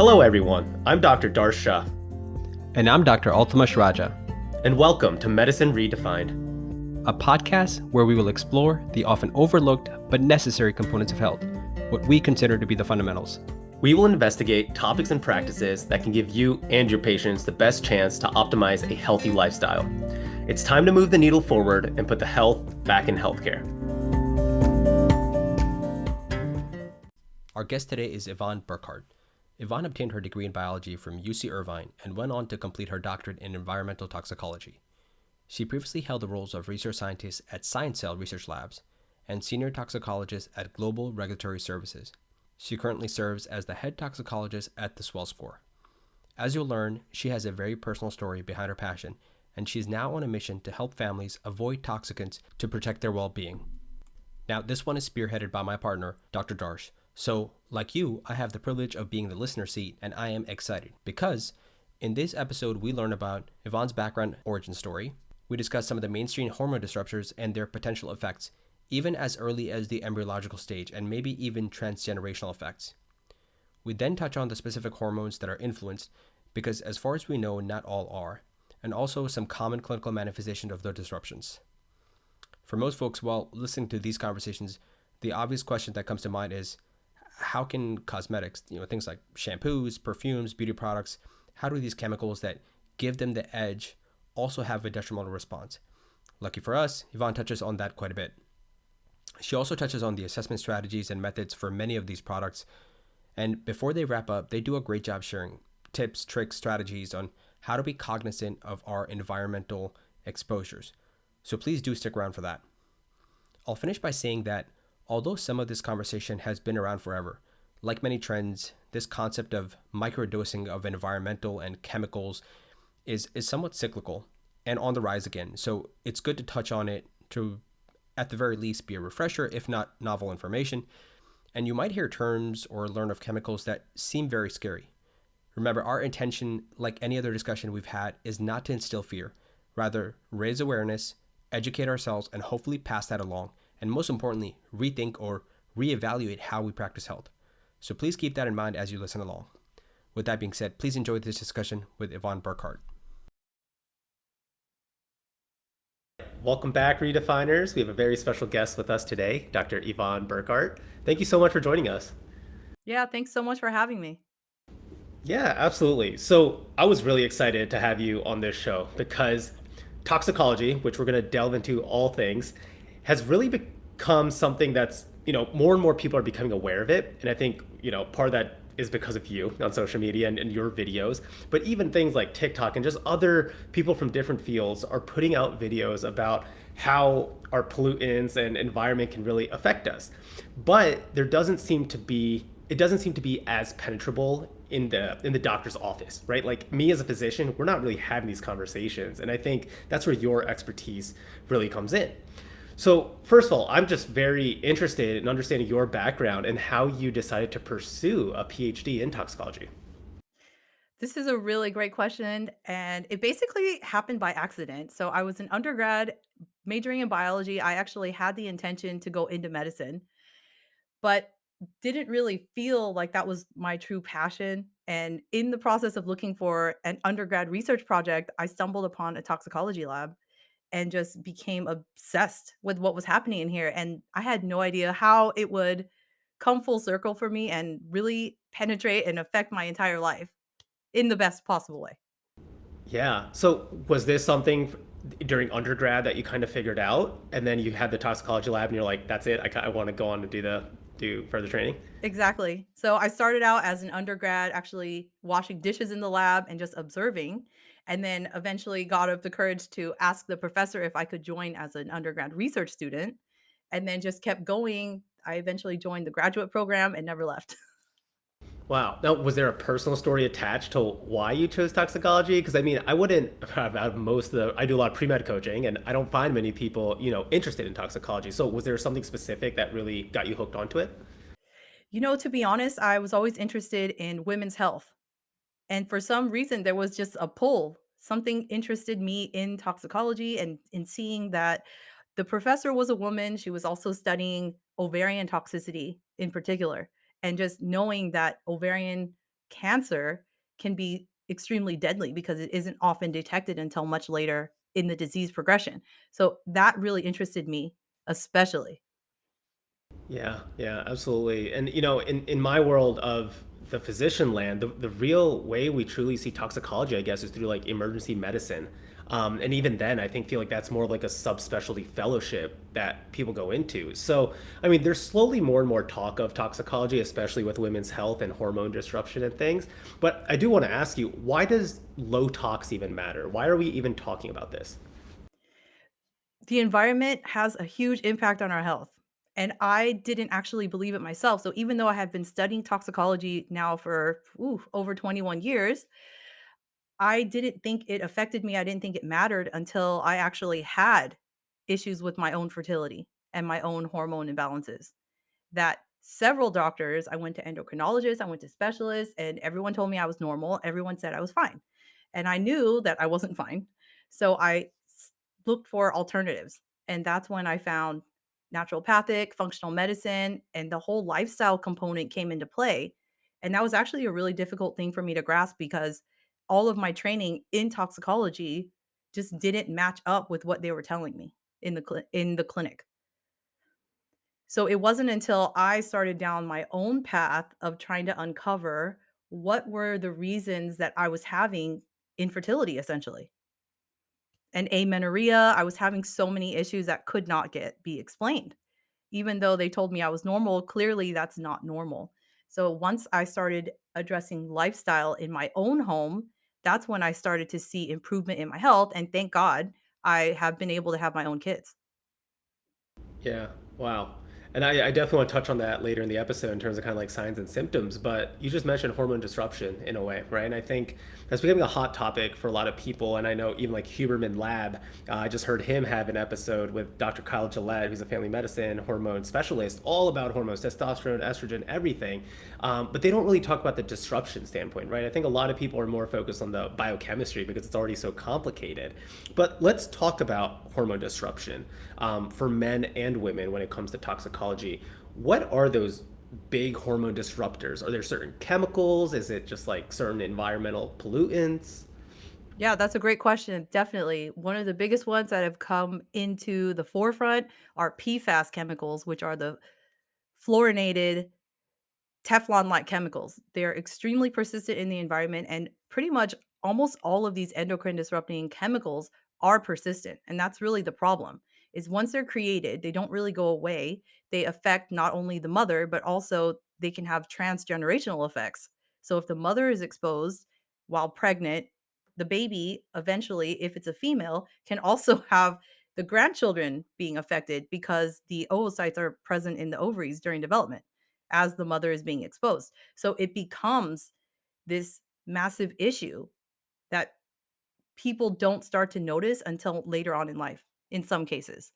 Hello, everyone. I'm Dr. Darsha, And I'm Dr. Altamash Raja, and welcome to Medicine Redefined. a podcast where we will explore the often overlooked but necessary components of health, what we consider to be the fundamentals. We will investigate topics and practices that can give you and your patients the best chance to optimize a healthy lifestyle. It's time to move the needle forward and put the health back in healthcare. Our guest today is Yvonne Burkart. Yvonne obtained her degree in biology from UC Irvine and went on to complete her doctorate in environmental toxicology. She previously held the roles of research scientist at Science Cell Research Labs and senior toxicologist at Global Regulatory Services. She currently serves as the head toxicologist at the Swell Score. As you'll learn, she has a very personal story behind her passion, and she is now on a mission to help families avoid toxicants to protect their well-being. Now, this one is spearheaded by my partner, Dr. Darsh. So, like you, I have the privilege of being the listener seat, and I am excited because in this episode, we learn about Yvonne's background origin story. We discuss some of the mainstream hormone disruptors and their potential effects, even as early as the embryological stage, and maybe even transgenerational effects. We then touch on the specific hormones that are influenced, because as far as we know, not all are, and also some common clinical manifestations of the disruptions. For most folks, while listening to these conversations, the obvious question that comes to mind is, how can cosmetics, things like shampoos, perfumes, beauty products, how do these chemicals that give them the edge also have a detrimental response? Lucky for us, Yvonne touches on that quite a bit. She also touches on the assessment strategies and methods for many of these products. And before they wrap up, they do a great job sharing tips, tricks, strategies on how to be cognizant of our environmental exposures. So please do stick around for that. I'll finish by saying that although some of this conversation has been around forever, like many trends, this concept of microdosing of environmental and chemicals is somewhat cyclical and on the rise again. So it's good to touch on it to, at the very least, be a refresher, if not novel information. And you might hear terms or learn of chemicals that seem very scary. Remember, our intention, like any other discussion we've had, is not to instill fear, rather raise awareness, educate ourselves, and hopefully pass that along. And most importantly, rethink or reevaluate how we practice health. So please keep that in mind as you listen along. With that being said, please enjoy this discussion with Yvonne Burkart. Welcome back, Redefiners. We have a very special guest with us today, Dr. Yvonne Burkart. Thank you so much for joining us. Yeah, thanks so much for having me. Yeah, absolutely. So I was really excited to have you on this show because toxicology, which we're going to delve into all things, has really become something that's, more and more people are becoming aware of it. And I think, part of that is because of you on social media and your videos. But even things like TikTok and just other people from different fields are putting out videos about how our pollutants and environment can really affect us. But it doesn't seem to be as penetrable in the doctor's office, right? Like me as a physician, we're not really having these conversations. And I think that's where your expertise really comes in. So first of all, I'm just very interested in understanding your background and how you decided to pursue a PhD in toxicology. This is a really great question, and it basically happened by accident. So I was an undergrad majoring in biology. I actually had the intention to go into medicine, but didn't really feel like that was my true passion. And in the process of looking for an undergrad research project, I stumbled upon a toxicology lab and just became obsessed with what was happening in here. And I had no idea how it would come full circle for me and really penetrate and affect my entire life in the best possible way. Yeah. So was this something during undergrad that you kind of figured out, and then you had the toxicology lab, and you're like, "That's it. I want to go on to do further training." Exactly. So I started out as an undergrad, actually washing dishes in the lab and just observing, and then eventually got up the courage to ask the professor if I could join as an undergrad research student, and then just kept going. I eventually joined the graduate program and never left. Wow. Now, was there a personal story attached to why you chose toxicology? Because I mean, I wouldn't have most of I do a lot of pre-med coaching, and I don't find many people, interested in toxicology. So was there something specific that really got you hooked onto it? To be honest, I was always interested in women's health. And for some reason, there was just a pull. Something interested me in toxicology and in seeing that the professor was a woman. She was also studying ovarian toxicity in particular. And just knowing that ovarian cancer can be extremely deadly because it isn't often detected until much later in the disease progression. So that really interested me, especially. Yeah, yeah, absolutely. And in my world of the physician land, the real way we truly see toxicology, I guess, is through like emergency medicine. And even then, I think feel like that's more of like a subspecialty fellowship that people go into. So, I mean, there's slowly more and more talk of toxicology, especially with women's health and hormone disruption and things. But I do want to ask you, why does low tox even matter? Why are we even talking about this? The environment has a huge impact on our health. And I didn't actually believe it myself. So even though I have been studying toxicology now for over 21 years, I didn't think it affected me. I didn't think it mattered until I actually had issues with my own fertility and my own hormone imbalances. That several doctors, I went to endocrinologists, I went to specialists, and everyone told me I was normal. Everyone said I was fine. And I knew that I wasn't fine. So looked for alternatives. And that's when I found naturopathic, functional medicine, and the whole lifestyle component came into play. And that was actually a really difficult thing for me to grasp because all of my training in toxicology just didn't match up with what they were telling me in the clinic. So it wasn't until I started down my own path of trying to uncover what were the reasons that I was having infertility essentially. And amenorrhea, I was having so many issues that could not get be explained. Even though they told me I was normal, clearly that's not normal. So once I started addressing lifestyle in my own home, that's when I started to see improvement in my health, and thank God I have been able to have my own kids. Yeah. Wow. And I definitely want to touch on that later in the episode in terms of kind of like signs and symptoms. But you just mentioned hormone disruption in a way, right? And I think that's becoming a hot topic for a lot of people. And I know even like Huberman Lab, I just heard him have an episode with Dr. Kyle Gillette, who's a family medicine hormone specialist, all about hormones, testosterone, estrogen, everything. But they don't really talk about the disruption standpoint, right? I think a lot of people are more focused on the biochemistry because it's already so complicated. But let's talk about hormone disruption for men and women when it comes to toxicology. What are those big hormone disruptors? Are there certain chemicals? Is it just like certain environmental pollutants? Yeah, that's a great question. Definitely. One of the biggest ones that have come into the forefront are PFAS chemicals, which are the fluorinated Teflon-like chemicals. They're extremely persistent in the environment, and pretty much almost all of these endocrine disrupting chemicals are persistent. And that's really the problem. Is once they're created, they don't really go away. They affect not only the mother, but also they can have transgenerational effects. So if the mother is exposed while pregnant, the baby eventually, if it's a female, can also have the grandchildren being affected because the oocytes are present in the ovaries during development as the mother is being exposed. So it becomes this massive issue that people don't start to notice until later on in life, in some cases.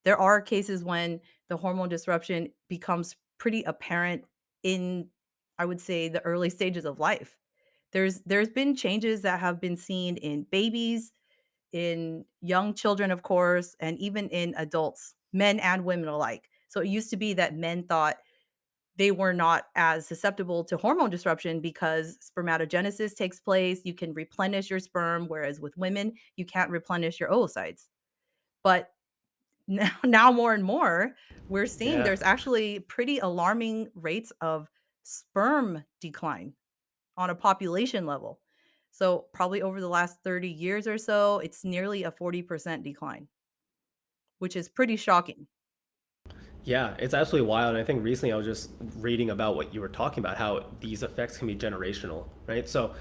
There are cases when the hormone disruption becomes pretty apparent in, I would say, the early stages of life. There's been changes that have been seen in babies, in young children, of course, and even in adults, men and women alike. So it used to be that men thought they were not as susceptible to hormone disruption because spermatogenesis takes place. You can replenish your sperm, whereas with women, you can't replenish your oocytes. But now more and more, we're seeing Yeah. there's actually pretty alarming rates of sperm decline on a population level. So, probably over the last 30 years or so, it's nearly a 40% decline, which is pretty shocking. Yeah, it's absolutely wild. And I think recently I was just reading about what you were talking about, how these effects can be generational, right? So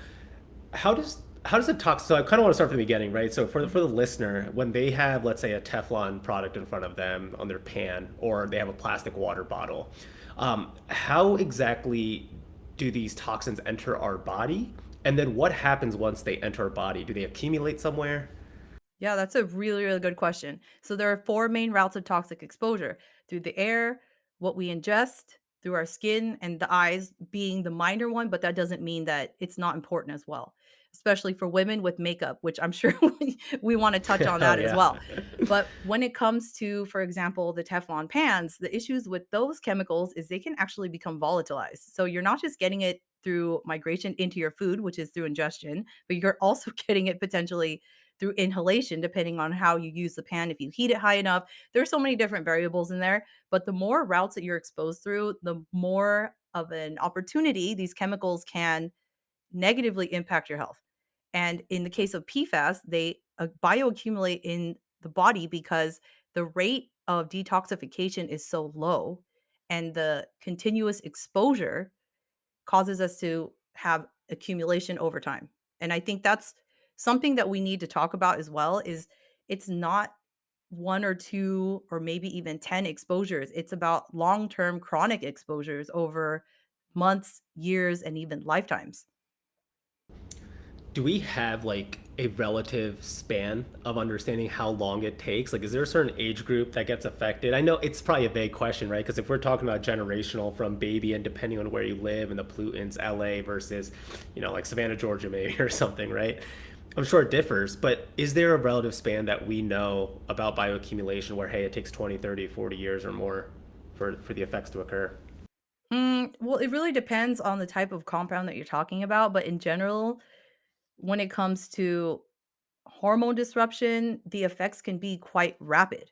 how does it talk? So I kind of want to start from the beginning, right? So for the listener, when they have, let's say, a Teflon product in front of them on their pan, or they have a plastic water bottle, how exactly do these toxins enter our body? And then what happens once they enter our body? Do they accumulate somewhere? Yeah, that's a really, really good question. So there are four main routes of toxic exposure: through the air, what we ingest, through our skin, and the eyes being the minor one, but that doesn't mean that it's not important as well. especially for women with makeup, which I'm sure we want to touch on Oh that as yeah. well. But when it comes to, for example, the Teflon pans, the issues with those chemicals is they can actually become volatilized. So you're not just getting it through migration into your food, which is through ingestion, but you're also getting it potentially through inhalation, depending on how you use the pan. If you heat it high enough, there's so many different variables in there. But the more routes that you're exposed through, the more of an opportunity these chemicals can negatively impact your health. And in the case of PFAS, they bioaccumulate in the body because the rate of detoxification is so low and the continuous exposure causes us to have accumulation over time. And I think that's something that we need to talk about as well is it's not one or two or maybe even 10 exposures. It's about long-term chronic exposures over months, years, and even lifetimes. Do we have like a relative span of understanding how long it takes? Like, is there a certain age group that gets affected? I know it's probably a vague question, right? Because if we're talking about generational from baby and depending on where you live and the pollutants, LA versus, like Savannah, Georgia, maybe, or something, right? I'm sure it differs, but is there a relative span that we know about bioaccumulation where, hey, it takes 20, 30, 40 years or more for the effects to occur? Well, it really depends on the type of compound that you're talking about, but in general, when it comes to hormone disruption, the effects can be quite rapid.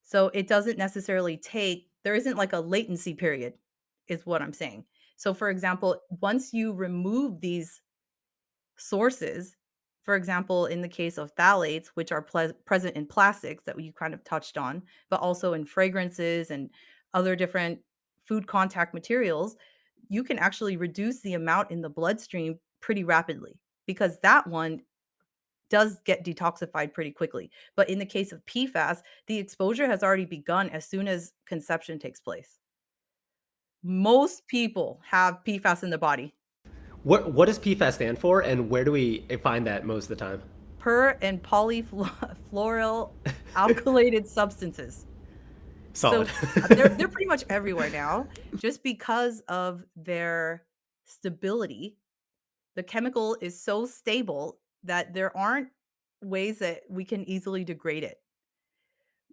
So it doesn't necessarily take there isn't like a latency period, is what I'm saying. So, for example, once you remove these sources, for example, in the case of phthalates, which are present in plastics that you kind of touched on, but also in fragrances and other different food contact materials, you can actually reduce the amount in the bloodstream pretty rapidly because that one does get detoxified pretty quickly. But in the case of PFAS, the exposure has already begun as soon as conception takes place. Most people have PFAS in the body. What does PFAS stand for, and where do we find that most of the time? Per and polyfluoral alkylated substances. Solid. So, they're pretty much everywhere now just because of their stability. The chemical is so stable that there aren't ways that we can easily degrade it,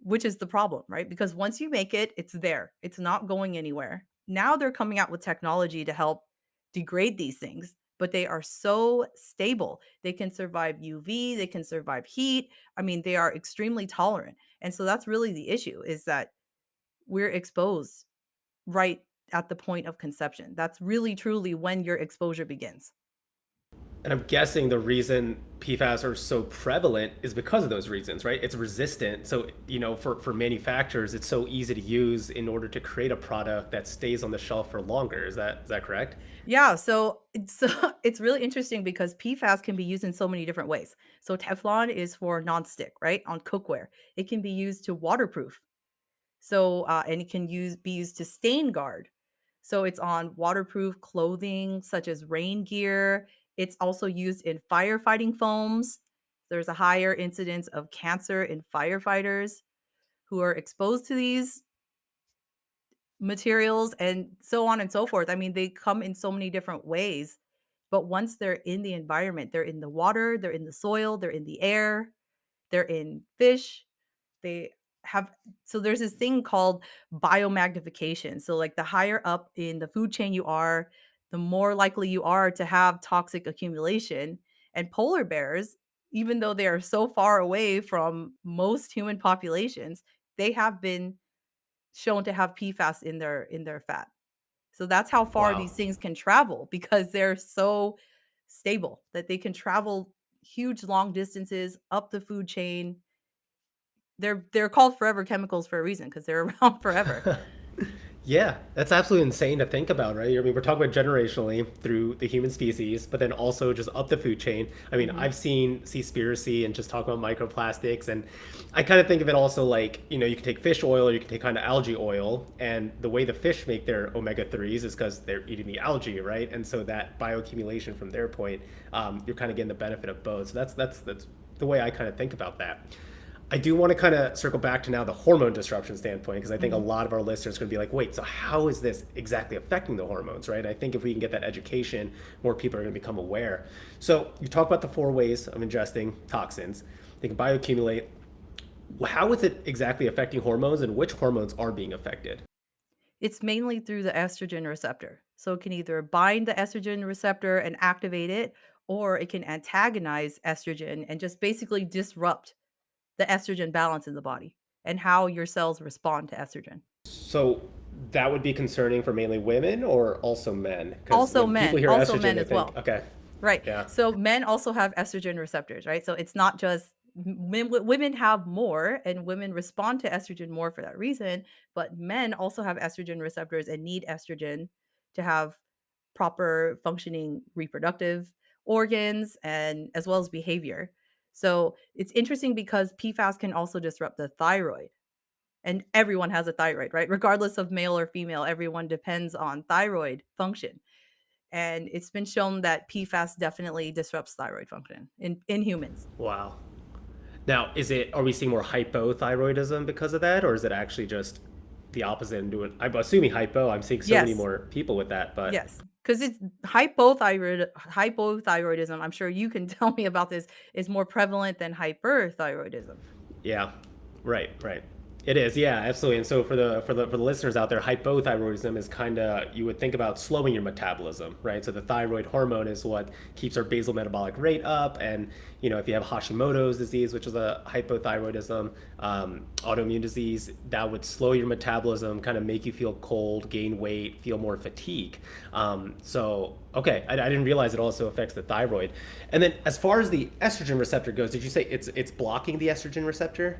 which is the problem, right? Because once you make it, it's there. It's not going anywhere. Now they're coming out with technology to help degrade these things, but they are so stable. They can survive UV, they can survive heat. I mean, they are extremely tolerant. And so that's really the issue is that we're exposed right at the point of conception. That's really truly when your exposure begins. And I'm guessing the reason PFAS are so prevalent is because of those reasons, right? It's resistant. So, for manufacturers, it's so easy to use in order to create a product that stays on the shelf for longer. Is that correct? Yeah, so it's really interesting because PFAS can be used in so many different ways. So Teflon is for nonstick, right? On cookware. It can be used to waterproof. So and it can be used to stain guard. So it's on waterproof clothing such as rain gear. It's also used in firefighting foams. There's a higher incidence of cancer in firefighters who are exposed to these materials and so on and so forth. I mean, they come in so many different ways, but once they're in the environment, they're in the water, they're in the soil, they're in the air, they're in fish. They have so there's this thing called biomagnification. So like the higher up in the food chain you are, the more likely you are to have toxic accumulation. And polar bears, even though they are so far away from most human populations, they have been shown to have PFAS in their fat. So that's how far Wow. these things can travel because they're so stable that they can travel huge long distances up the food chain. They're called forever chemicals for a reason because 'cause they're around forever. Yeah, that's absolutely insane to think about, right? I mean, we're talking about generationally through the human species, but then also just up the food chain. I mean, Mhm. I've seen Seaspiracy and just talk about microplastics, and I kind of think of it also like, you can take fish oil or you can take kind of algae oil, and the way the fish make their omega 3s is because they're eating the algae, right? And so that bioaccumulation from their point, you're kind of getting the benefit of both. So that's the way I kind of think about that. I do want to kind of circle back to now the hormone disruption standpoint, because I think a Mhm. lot of our listeners are going to be like, wait, so how is this exactly affecting the hormones, right? I think if we can get that education, more people are going to become aware. So you talk about the four ways of ingesting toxins. They can bioaccumulate. How is it exactly affecting hormones, and which hormones are being affected? It's mainly through the estrogen receptor. So it can either bind the estrogen receptor and activate it, or it can antagonize estrogen and just basically disrupt the estrogen balance in the body and how your cells respond to estrogen. So that would be concerning for mainly women or also men? Because when people hear Also estrogen, men they as think, well. okay, Right. yeah, So men also have estrogen receptors, right? So it's not just women have more and women respond to estrogen more for that reason, but men also have estrogen receptors and need estrogen to have proper functioning reproductive organs and as well as behavior. So it's interesting because PFAS can also disrupt the thyroid. And everyone has a thyroid, right? Regardless of male or female, everyone depends on thyroid function. And it's been shown that PFAS definitely disrupts thyroid function in humans. wow. Now, are we seeing more hypothyroidism because of that, or is it actually just the opposite and doing, I'm assuming hypo, I'm seeing so many Yes, more people with that, but yes, because it's hypothyroidism, I'm sure you can tell me about this, is more prevalent than hyperthyroidism. yeah, right, right. It is, yeah, absolutely. And so for the listeners out there, hypothyroidism is kind of, you would think about slowing your metabolism, right? So the thyroid hormone is what keeps our basal metabolic rate up, and if you have Hashimoto's disease, which is a hypothyroidism, autoimmune disease, that would slow your metabolism, kind of make you feel cold, gain weight, feel more fatigue. So okay, I didn't realize it also affects the thyroid. And then as far as the estrogen receptor goes, did you say it's blocking the estrogen receptor?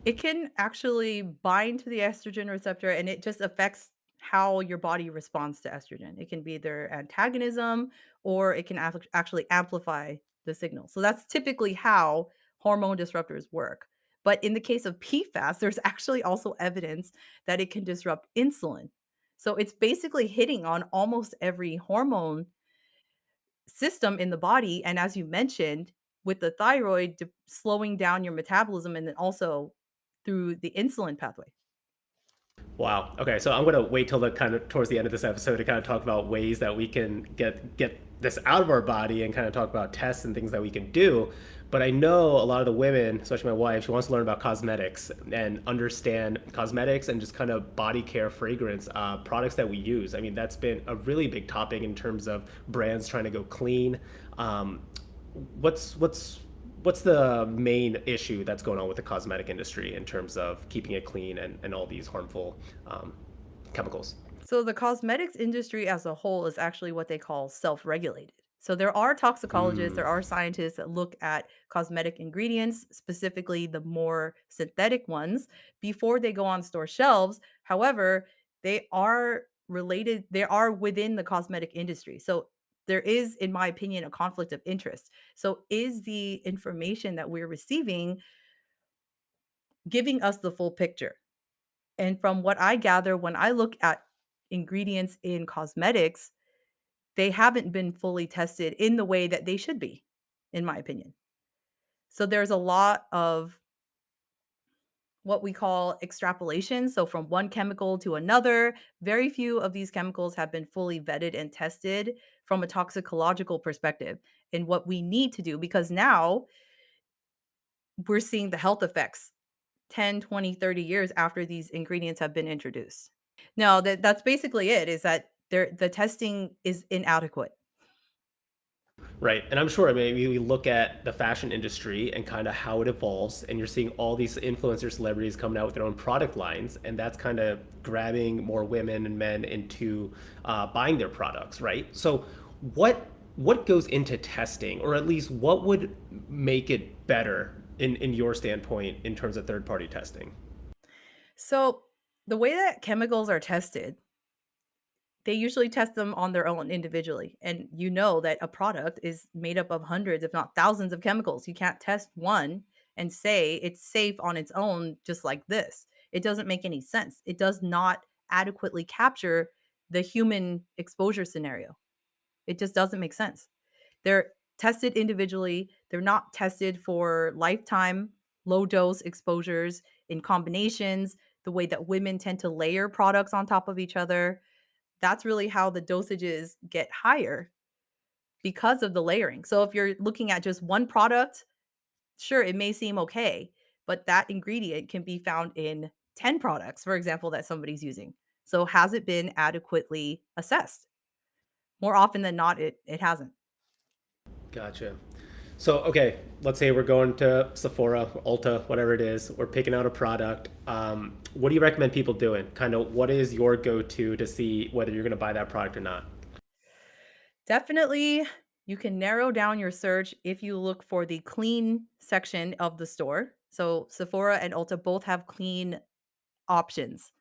It can actually bind to the estrogen receptor, and it just affects how your body responds to estrogen. It can be either antagonism or it can actually amplify the signal. So that's typically how hormone disruptors work. But in the case of PFAS, there's actually also evidence that it can disrupt insulin. So it's basically hitting on almost every hormone system in the body. And as you mentioned, with the thyroid slowing down your metabolism and then also through the insulin pathway. Wow. Okay, so I'm gonna wait till the kind of towards the end of this episode to kind of talk about ways that we can get this out of our body and kind of talk about tests and things that we can do. But I know a lot of the women, especially my wife, she wants to learn about cosmetics and understand cosmetics and just kind of body care, fragrance products that we use. I mean, that's been a really big topic in terms of brands trying to go clean. Um, what's the main issue that's going on with the cosmetic industry in terms of keeping it clean and all these harmful chemicals? So the cosmetics industry as a whole is actually what they call self-regulated. So there are toxicologists, Mm, there are scientists that look at cosmetic ingredients, specifically the more synthetic ones, before they go on store shelves. However, they are within the cosmetic industry. So there is, in my opinion, a conflict of interest. So is the information that we're receiving giving us the full picture? And from what I gather, when I look at ingredients in cosmetics, they haven't been fully tested in the way that they should be, in my opinion. So there's a lot of what we call extrapolation. So from one chemical to another, very few of these chemicals have been fully vetted and tested from a toxicological perspective. And what we need to do, because now we're seeing the health effects 10, 20, 30 years after these ingredients have been introduced. No, that's basically it, is that the testing is inadequate. right. And I'm sure maybe we look at the fashion industry and kind of how it evolves, and you're seeing all these influencer celebrities coming out with their own product lines, and that's kind of grabbing more women and men into buying their products, right? So, what goes into testing, or at least what would make it better in your standpoint in terms of third party testing? So, the way that chemicals are tested, they usually test them on their own individually, and you know that a product is made up of hundreds, if not thousands of chemicals. You can't test one and say it's safe on its own just like this. It doesn't make any sense. It does not adequately capture the human exposure scenario. It just doesn't make sense. They're tested individually. They're not tested for lifetime low dose exposures in combinations, the way that women tend to layer products on top of each other. That's really how the dosages get higher because of the layering. So if you're looking at just one product, sure, it may seem okay, but that ingredient can be found in 10 products, for example, that somebody's using. So has it been adequately assessed? More often than not, it hasn't. Gotcha. So, okay, let's say we're going to Sephora, Ulta, whatever it is. We're picking out a product. What do you recommend people doing? Kind of what is your go-to to see whether you're going to buy that product or not? Definitely, you can narrow down your search if you look for the clean section of the store. So Sephora and Ulta both have clean options.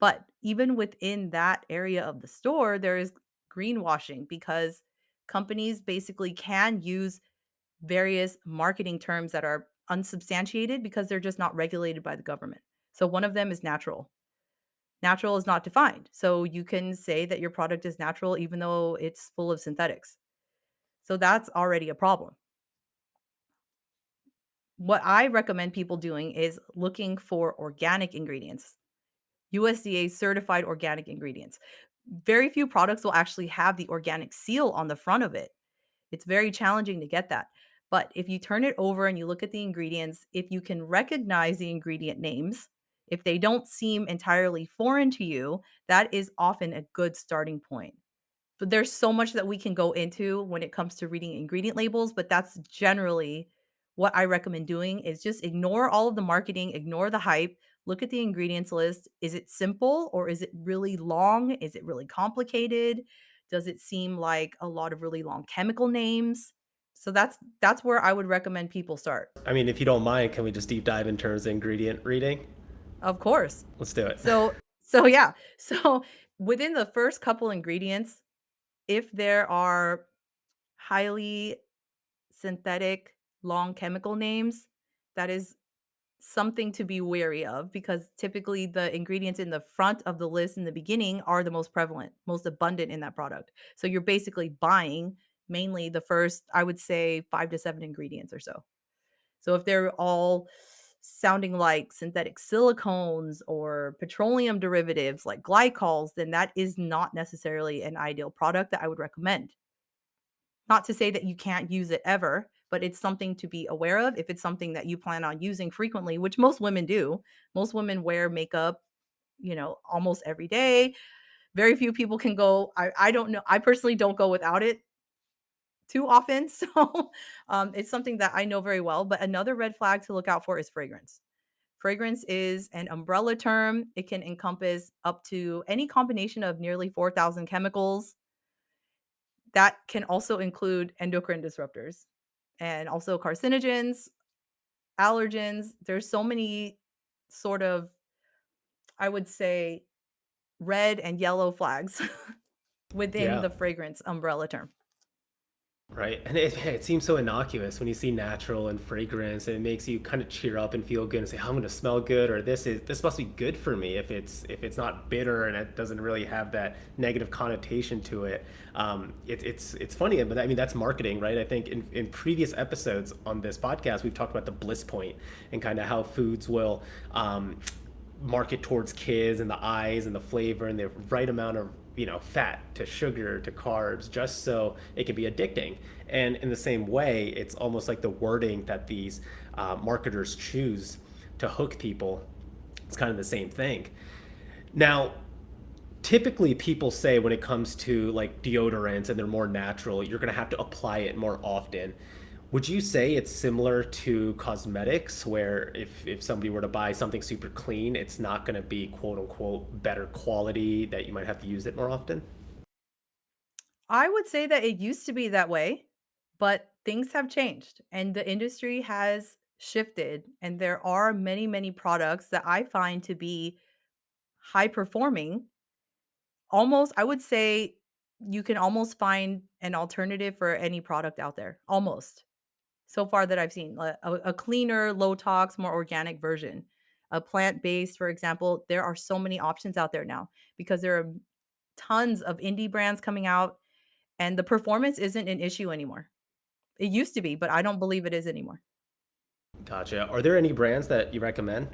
But even within that area of the store, there is greenwashing because companies basically can use various marketing terms that are unsubstantiated because they're just not regulated by the government. So one of them is natural. Natural is not defined. So you can say that your product is natural even though it's full of synthetics. So that's already a problem. What I recommend people doing is looking for organic ingredients, USDA certified organic ingredients. Very few products will actually have the organic seal on the front of it. It's very challenging to get that. But if you turn it over and you look at the ingredients, if you can recognize the ingredient names, if they don't seem entirely foreign to you, that is often a good starting point. But there's so much that we can go into when it comes to reading ingredient labels, but that's generally what I recommend doing is just ignore all of the marketing, ignore the hype, look at the ingredients list. Is it simple or is it really long? Is it really complicated? Does it seem like a lot of really long chemical names? So that's where I would recommend people start. I mean, if you don't mind, can we just deep dive in terms of ingredient reading? Of course. Let's do it. So yeah. So within the first couple ingredients, if there are highly synthetic, long chemical names, that is something to be wary of because typically the ingredients in the front of the list in the beginning are the most prevalent, most abundant in that product. So you're basically buying mainly the first, I would say, 5 to 7 ingredients or so. So if they're all sounding like synthetic silicones or petroleum derivatives like glycols, then that is not necessarily an ideal product that I would recommend. Not to say that you can't use it ever, but it's something to be aware of if it's something that you plan on using frequently, which most women do. Most women wear makeup, almost every day. Very few people can go I don't know. I personally don't go without it too often. So, it's something that I know very well, but another red flag to look out for is fragrance. Fragrance is an umbrella term. It can encompass up to any combination of nearly 4,000 chemicals. That can also include endocrine disruptors and also carcinogens, allergens. There's so many sort of, I would say, red and yellow flags within Yeah. the fragrance umbrella term. Right. And it seems so innocuous when you see natural and fragrance, and it makes you kind of cheer up and feel good and say, "Oh, I'm going to smell good," or this must be good for me if it's not bitter and it doesn't really have that negative connotation to it. It's funny, but I mean that's marketing, right? I think in previous episodes on this podcast, we've talked about the bliss point and kind of how foods will market towards kids and the eyes and the flavor and the right amount of fat to sugar to carbs just so it can be addicting. And in the same way, it's almost like the wording that these marketers choose to hook people. It's kind of the same thing. Now, typically people say when it comes to like deodorants and they're more natural, you're going to have to apply it more often. Would you say it's similar to cosmetics where if somebody were to buy something super clean, it's not going to be quote unquote better quality that you might have to use it more often? I would say that it used to be that way, but things have changed and the industry has shifted. And there are many, many products that I find to be high performing. Almost, I would say you can almost find an alternative for any product out there, almost. So far that I've seen, a cleaner, low tox, more organic version. A plant-based, for example, there are so many options out there now because there are tons of indie brands coming out and the performance isn't an issue anymore. It used to be, but I don't believe it is anymore. Gotcha. Are there any brands that you recommend?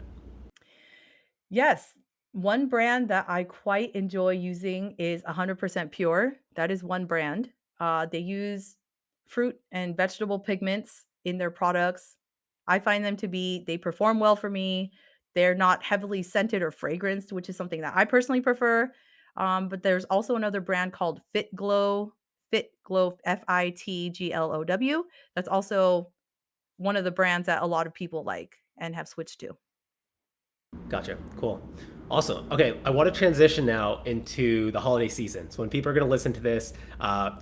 Yes. One brand that I quite enjoy using is 100% Pure. That is one brand. They use fruit and vegetable pigments in their products. I find them to be they perform well for me. They're not heavily scented or fragranced, which is something that I personally prefer. But there's also another brand called Fit Glow, Fitglow. That's also one of the brands that a lot of people like and have switched to. Gotcha. Cool. Awesome. Okay, I want to transition now into the holiday season. So when people are going to listen to this,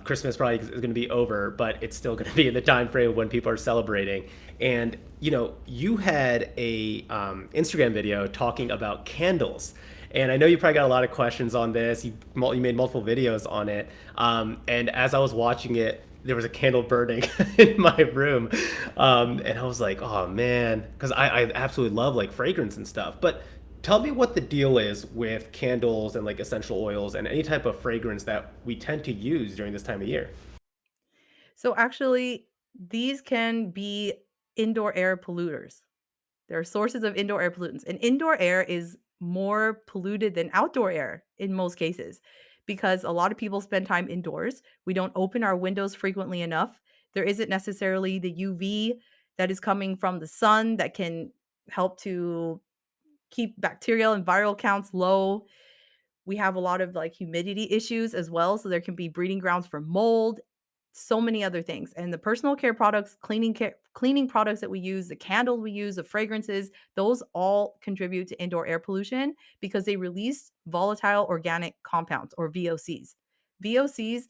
Christmas probably is going to be over, but it's still going to be in the time frame of when people are celebrating. And you had a Instagram video talking about candles, and I know you probably got a lot of questions on this. You made multiple videos on it, and as I was watching it, there was a candle burning in my room, and I was like, oh man, because I absolutely love like fragrance and stuff. But tell me what the deal is with candles and like essential oils and any type of fragrance that we tend to use during this time of year. So actually, these can be indoor air polluters. They're sources of indoor air pollutants. And indoor air is more polluted than outdoor air in most cases because a lot of people spend time indoors. We don't open our windows frequently enough. There isn't necessarily the UV that is coming from the sun that can help to keep bacterial and viral counts low. We have a lot of like humidity issues as well. So there can be breeding grounds for mold, so many other things. And the personal care products, cleaning products that we use, the candles we use, the fragrances, those all contribute to indoor air pollution because they release volatile organic compounds or VOCs. VOCs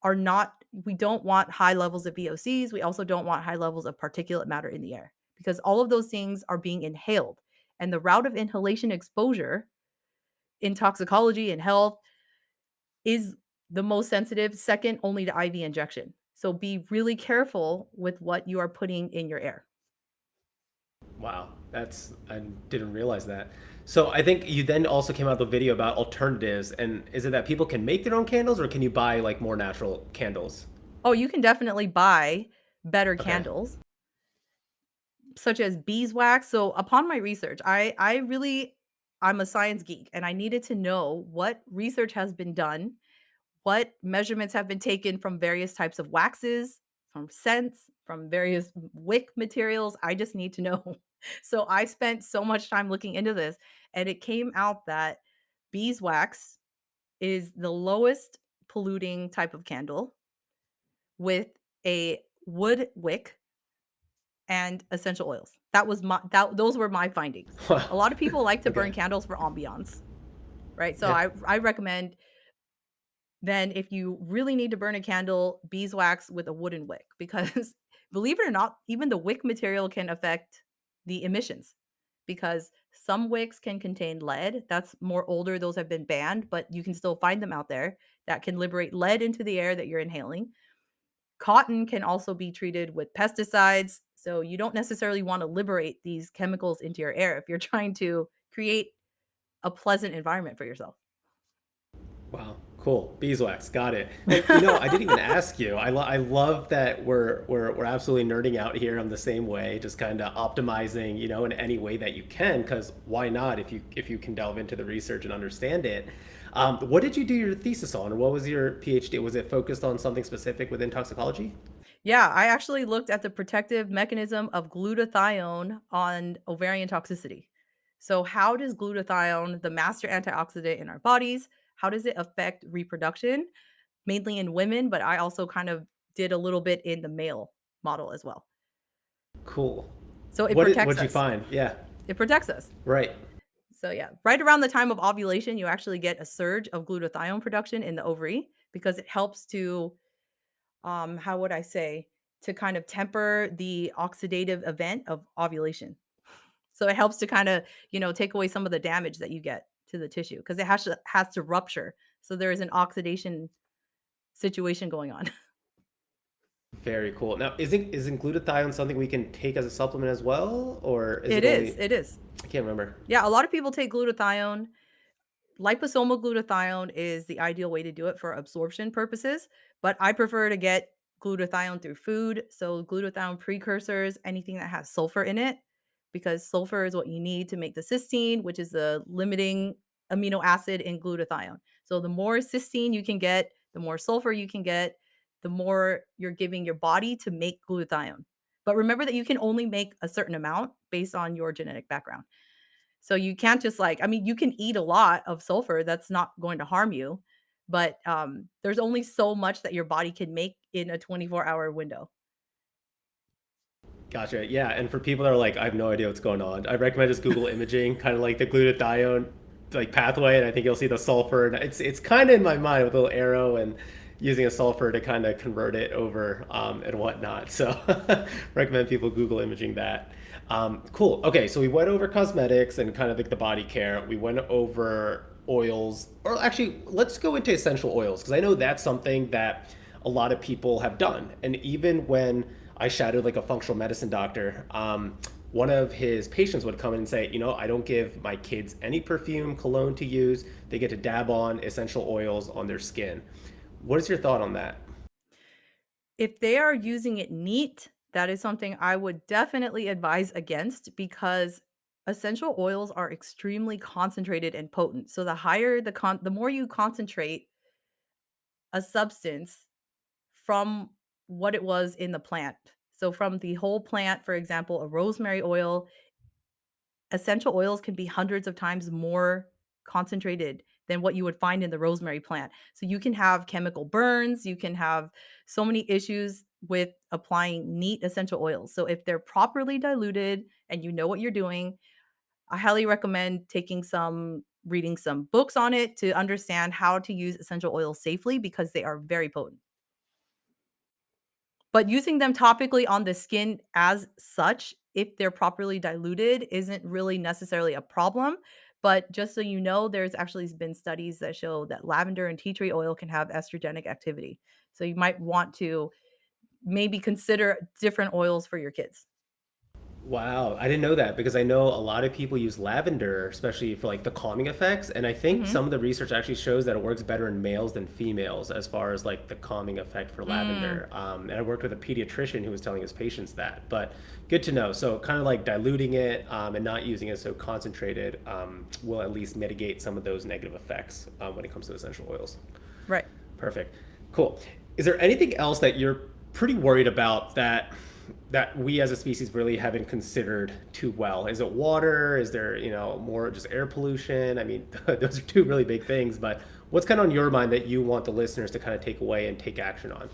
are not, we don't want high levels of VOCs. We also don't want high levels of particulate matter in the air because all of those things are being inhaled. And the route of inhalation exposure in toxicology and health is the most sensitive, second only to IV injection. So be really careful with what you are putting in your air. Wow, I didn't realize that. So I think you then also came out with a video about alternatives, and is it that people can make their own candles, or can you buy like more natural candles? Oh, you can definitely buy better Okay. candles such as beeswax. So upon my research, I'm a science geek and I needed to know what research has been done, what measurements have been taken from various types of waxes, from scents, from various wick materials. I just need to know. So I spent so much time looking into this, and it came out that beeswax is the lowest polluting type of candle with a wood wick and essential oils. Those were my findings. A lot of people like to burn Okay. candles for ambiance, right? So Yeah. I recommend then if you really need to burn a candle, beeswax with a wooden wick because believe it or not, even the wick material can affect the emissions because some wicks can contain lead. That's more older, those have been banned, but you can still find them out there that can liberate lead into the air that you're inhaling. Cotton can also be treated with pesticides, so you don't necessarily want to liberate these chemicals into your air if you're trying to create a pleasant environment for yourself. Wow, cool. Beeswax, got it. And I didn't even ask you. I love that we're absolutely nerding out here on the same way, just kind of optimizing, in any way that you can. Because why not? If you can delve into the research and understand it. What did you do your thesis on, or what was your PhD? Was it focused on something specific within toxicology? Yeah, I actually looked at the protective mechanism of glutathione on ovarian toxicity. So, how does glutathione, the master antioxidant in our bodies, how does it affect reproduction, mainly in women, but I also kind of did a little bit in the male model as well. Cool. So, it What protects did you us. find? Yeah. It protects us. Right. So, yeah, right around the time of ovulation, you actually get a surge of glutathione production in the ovary because it helps to how would I say, to kind of temper the oxidative event of ovulation. So it helps to kind of, take away some of the damage that you get to the tissue because it has to rupture. So there is an oxidation situation going on. Very cool. Now, isn't glutathione something we can take as a supplement as well, or is It it is. only? It is. I can't remember. Yeah, a lot of people take glutathione. Liposomal glutathione is the ideal way to do it for absorption purposes, but I prefer to get glutathione through food. So, glutathione precursors, anything that has sulfur in it, because sulfur is what you need to make the cysteine, which is the limiting amino acid in glutathione. So, the more cysteine you can get, the more sulfur you can get, the more you're giving your body to make glutathione. But remember that you can only make a certain amount based on your genetic background. So you can't just like I mean, you can eat a lot of sulfur, that's not going to harm you, but, there's only so much that your body can make in a 24-hour window. Gotcha. Yeah, and for people that are like, I have no idea what's going on, I recommend just Google imaging, kind of like the glutathione like pathway, and I think you'll see the sulfur. And it's kind of in my mind with a little arrow and using a sulfur to kind of convert it over and whatnot. So recommend people Google imaging that. Cool. Okay, so we went over cosmetics and kind of like the body care. We went over oils, or actually, let's go into essential oils because I know that's something that a lot of people have done. And even when I shadowed like a functional medicine doctor, one of his patients would come in and say, I don't give my kids any perfume, cologne to use. They get to dab on essential oils on their skin. What is your thought on that? If they are using it neat, that is something I would definitely advise against because essential oils are extremely concentrated and potent. So the more you concentrate a substance from what it was in the plant. So from the whole plant, for example, a rosemary oil, essential oils can be hundreds of times more concentrated than what you would find in the rosemary plant. So you can have chemical burns, you can have so many issues with applying neat essential oils. So if they're properly diluted and you know what you're doing, I highly recommend reading some books on it to understand how to use essential oils safely because they are very potent. But using them topically on the skin as such, if they're properly diluted, isn't really necessarily a problem. But just so you know, there's actually been studies that show that lavender and tea tree oil can have estrogenic activity. So you might want to maybe consider different oils for your kids. Wow, I didn't know that because I know a lot of people use lavender, especially for like the calming effects. And I think Mhm. some of the research actually shows that it works better in males than females as far as like the calming effect for Mm. lavender. And I worked with a pediatrician who was telling his patients that. But good to know. So kind of like diluting it and not using it so concentrated will at least mitigate some of those negative effects when it comes to essential oils. Right. Perfect. Cool. Is there anything else that you're pretty worried about that we as a species really haven't considered too well? Is it water? Is there, more just air pollution? I mean, those are two really big things, but what's kind of on your mind that you want the listeners to kind of take away and take action on?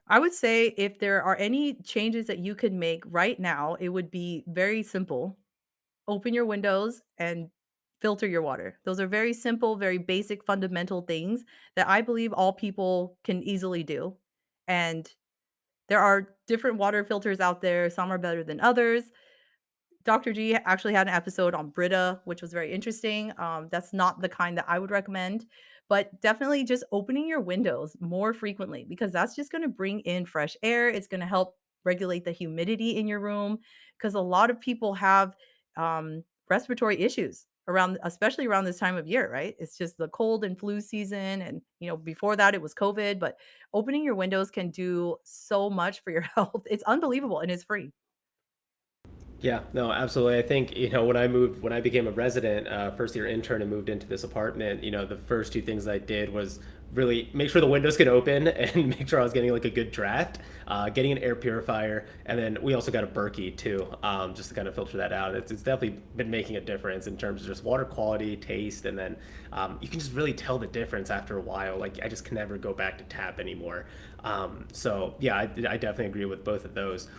I would say if there are any changes that you could make right now, it would be very simple. Open your windows and filter your water. Those are very simple, very basic, fundamental things that I believe all people can easily do. And there are different water filters out there. Some are better than others. Dr. G actually had an episode on Brita, which was very interesting. That's not the kind that I would recommend, but definitely just opening your windows more frequently because that's just going to bring in fresh air. It's going to help regulate the humidity in your room because a lot of people have respiratory issues around, especially around this time of year, right? It's just the cold and flu season, and before that it was COVID. But opening your windows can do so much for your health. It's unbelievable, and it's free. Yeah, no, absolutely. I think, when I became a resident, first year intern and moved into this apartment, the first two things I did was really make sure the windows could open and make sure I was getting like a good draft, getting an air purifier. And then we also got a Berkey too, just to kind of filter that out. It's definitely been making a difference in terms of just water quality, taste, and then you can just really tell the difference after a while. Like I just can never go back to tap anymore. So yeah, I definitely agree with both of those.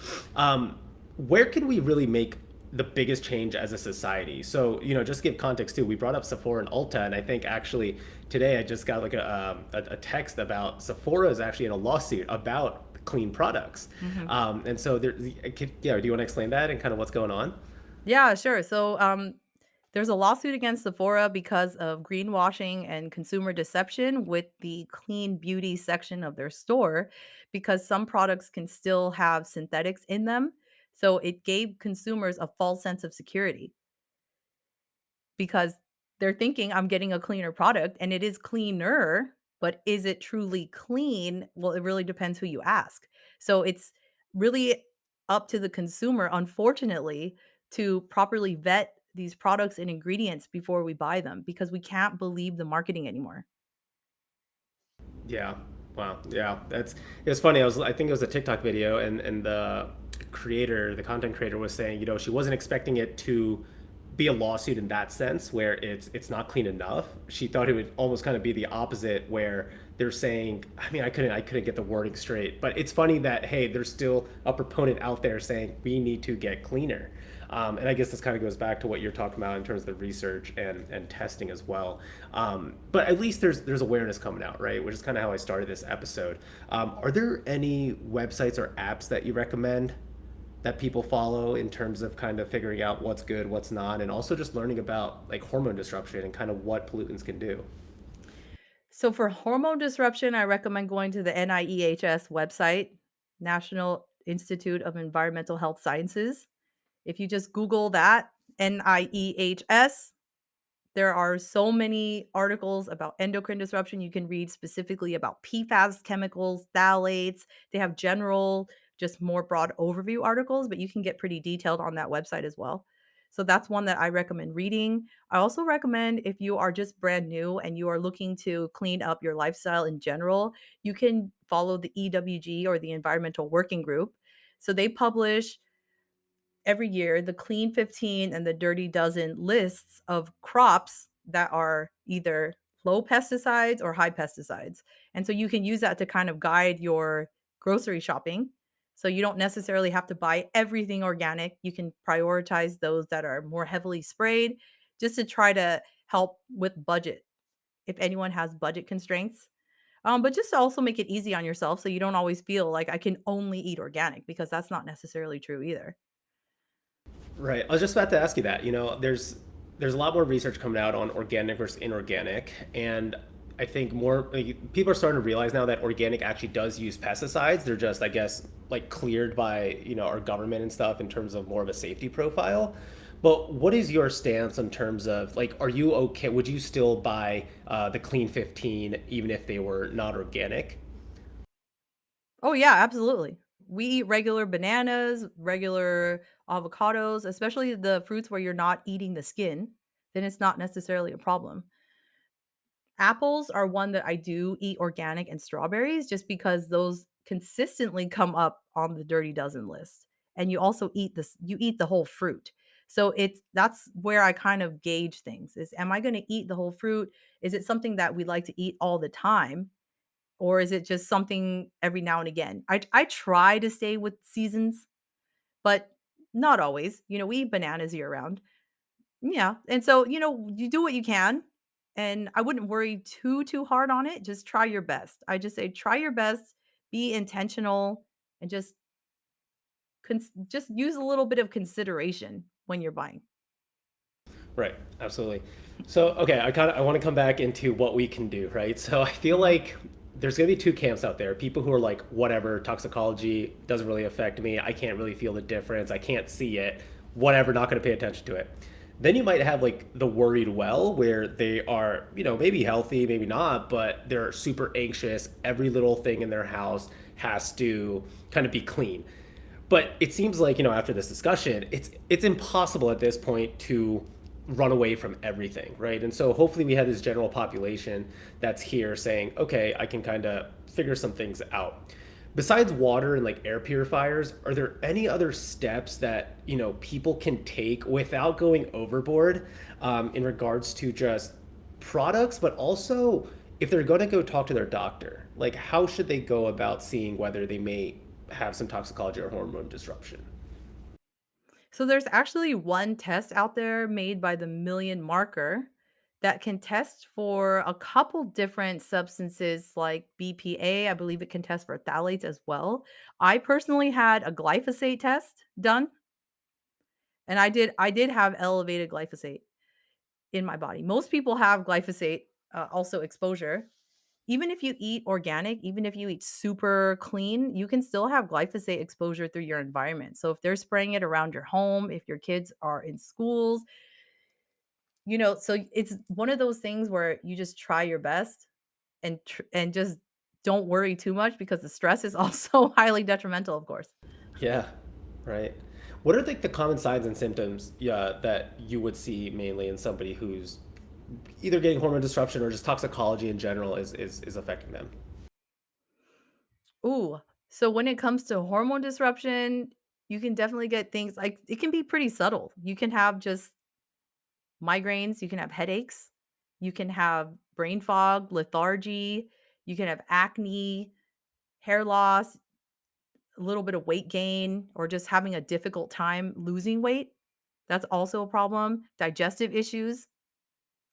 Where can we really make the biggest change as a society? So, just give context too. We brought up Sephora and Ulta, and I think actually today I just got like a text about Sephora is actually in a lawsuit about clean products. Mhm. And so yeah, do you want to explain that and kind of what's going on? Yeah, sure. So, there's a lawsuit against Sephora because of greenwashing and consumer deception with the clean beauty section of their store, because some products can still have synthetics in them. So it gave consumers a false sense of security because they're thinking I'm getting a cleaner product and it is cleaner, but is it truly clean? Well, it really depends who you ask. So it's really up to the consumer, unfortunately, to properly vet these products and ingredients before we buy them because we can't believe the marketing anymore. Yeah. Wow. Yeah. It's funny. I think it was a TikTok video, and the content creator was saying, she wasn't expecting it to be a lawsuit in that sense where it's not clean enough. She thought it would almost kind of be the opposite where they're saying, I mean, I couldn't get the wording straight, but it's funny that hey, there's still a proponent out there saying we need to get cleaner. And I guess this kind of goes back to what you're talking about in terms of the research and testing as well. But at least there's awareness coming out, right? Which is kind of how I started this episode. Are there any websites or apps that you recommend that people follow in terms of kind of figuring out what's good, what's not, and also just learning about like hormone disruption and kind of what pollutants can do? So for hormone disruption, I recommend going to the NIEHS website, National Institute of Environmental Health Sciences. If you just Google that, NIEHS, there are so many articles about endocrine disruption. You can read specifically about PFAS chemicals, phthalates. They have general, just more broad overview articles, but you can get pretty detailed on that website as well. So that's one that I recommend reading. I also recommend if you are just brand new and you are looking to clean up your lifestyle in general, you can follow the EWG or the Environmental Working Group. So they publish every year the clean 15 and the dirty dozen lists of crops that are either low pesticides or high pesticides. And so you can use that to kind of guide your grocery shopping. So you don't necessarily have to buy everything organic. You can prioritize those that are more heavily sprayed just to try to help with budget if anyone has budget constraints. But just to also make it easy on yourself so you don't always feel like I can only eat organic because that's not necessarily true either. Right. I was just about to ask you that. There's a lot more research coming out on organic versus inorganic, and I think more like, people are starting to realize now that organic actually does use pesticides. They're just, I guess, like cleared by our government and stuff in terms of more of a safety profile. But what is your stance in terms of like, are you okay? Would you still buy the Clean 15 even if they were not organic? Oh, yeah, absolutely. We eat regular bananas, regular avocados, especially the fruits where you're not eating the skin, then it's not necessarily a problem. Apples are one that I do eat organic and strawberries just because those consistently come up on the dirty dozen list. And you also eat this you eat the whole fruit. So that's where I kind of gauge things is am I going to eat the whole fruit? Is it something that we like to eat all the time? Or is it just something every now and again? I try to stay with seasons, but not always. We eat bananas year round. Yeah, and so, you do what you can, and I wouldn't worry too hard on it, just try your best. I just say try your best, be intentional, and just use a little bit of consideration when you're buying. Right, absolutely. So, okay, I want to come back into what we can do, right? So, I feel Mhm. like there's going to be two camps out there. People who are like, whatever, toxicology doesn't really affect me. I can't really feel the difference. I can't see it. Whatever, not going to pay attention to it. Then you might have like the worried well, where they are, maybe healthy, maybe not, but they're super anxious. Every little thing in their house has to kind of be clean. But it seems like, after this discussion, it's impossible at this point to run away from everything, right? And so hopefully we have this general population that's here saying, okay, I can kind of figure some things out. Besides water and like air purifiers, are there any other steps that, people can take without going overboard, in regards to just products, but also if they're going to go talk to their doctor, like how should they go about seeing whether they may have some toxicology or hormone disruption? So there's actually one test out there made by the Million Marker that can test for a couple different substances like BPA. I believe it can test for phthalates as well. I personally had a glyphosate test done, and I did have elevated glyphosate in my body. Most people have glyphosate also exposure. Even if you eat organic, even if you eat super clean, you can still have glyphosate exposure through your environment. So if they're spraying it around your home, if your kids are in schools, so it's one of those things where you just try your best. and just don't worry too much because the stress is also highly detrimental, of course. Yeah, right. What are like the common signs and symptoms, yeah, that you would see mainly in somebody who's either getting hormone disruption or just toxicology in general is affecting them? Ooh, so when it comes to hormone disruption, you can definitely get things like it can be pretty subtle. You can have just migraines, you can have headaches, you can have brain fog, lethargy, you can have acne, hair loss, a little bit of weight gain, or just having a difficult time losing weight. That's also a problem. Digestive issues